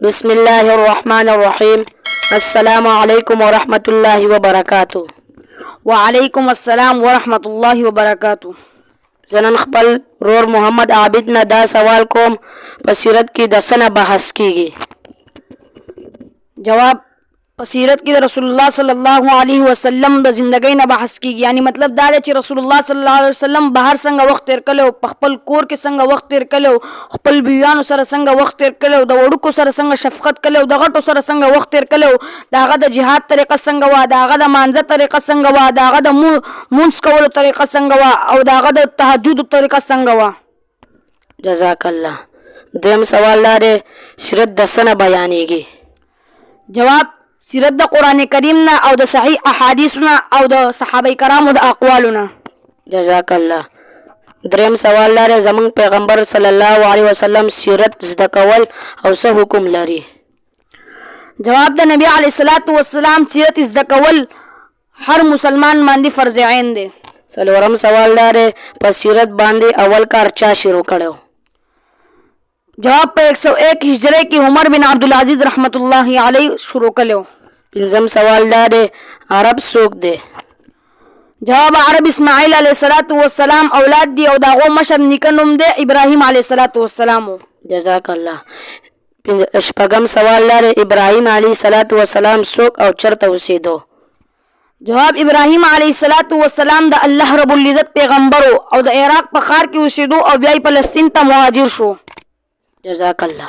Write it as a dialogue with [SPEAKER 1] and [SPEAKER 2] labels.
[SPEAKER 1] بسم الله الرحمن الرحیم. السلام علیکم ورحمۃ اللہ وبرکاتہ.
[SPEAKER 2] وعلیکم السلام ورحمت الله وبرکاتہ.
[SPEAKER 1] زنن خپل رور محمد عابد نه دا سوال کوم په سیرت کې د څه نه بحث کیږي؟
[SPEAKER 2] جواب: په سیرت کې د رسول الله صلی الله علیه وسلم د زندګۍ نه بحث کیږي. یعنی مطلب دا دی چې رسول الله صلی الله علیه وسلم بهر څنګه وخت تیر کړو، په خپل کور کې څنګه وخت تیر کړو، خپل بیویانو سره څنګه وخت تیر کړو، د وړوکو سره څنګه شفقت کړو، د غټو سره څنګه وخت تیر کړو، د هغه د جهاد طریقه څنګه وه، د هغه د مانځه طریقه څنګه وه، د هغه د مونځ کولو طریقه څنګه وه، او د هغه د تهجد طریقه څنګه وه.
[SPEAKER 1] جزاک الله. دویم سوال دا دی سیرت د څه نه بیانېږي؟
[SPEAKER 2] جواب: سیرت د قرآن کریم نه او د صحیح احادیثو نه او د صحابه کرامو د اقوالو نه.
[SPEAKER 1] جزاک الله. دریم سوال دا دی زمونږ پیغمبر صلی الله علیه وسلم سیرت زده کول او څه حکم لري؟
[SPEAKER 2] جواب: د نبی علیه الصلاۃ والسلام سیرت زده کول هر مسلمان باندې فرض عین دی.
[SPEAKER 1] څلورم سوال دا دی په سیرت باندې اول کار چا شروع کړو؟
[SPEAKER 2] جواب: په 101 هجری کې عمر بن عبدالعزیز رحمت الله علیه شروع کړو.
[SPEAKER 1] پنځم سوال دا دی عرب څوک دی؟
[SPEAKER 2] جواب: عرب اسماعیل علیه الصلاۃ والسلام اولاد دی او د هغو مشر نیکه نوم دی ابراهیم علیه الصلاۃ والسلام.
[SPEAKER 1] جزاک الله. شپږم سوال دا دی ابراهیم علیه الصلاۃ والسلام څوک او چرته اوسېدو؟
[SPEAKER 2] جواب: ابراهیم علیه الصلاۃ والسلام د الله رب العزت پیغمبر او د عراق په ښار کې اوسېدو او بیا یې فلسطین ته مهاجر شو.
[SPEAKER 1] جزاک الله.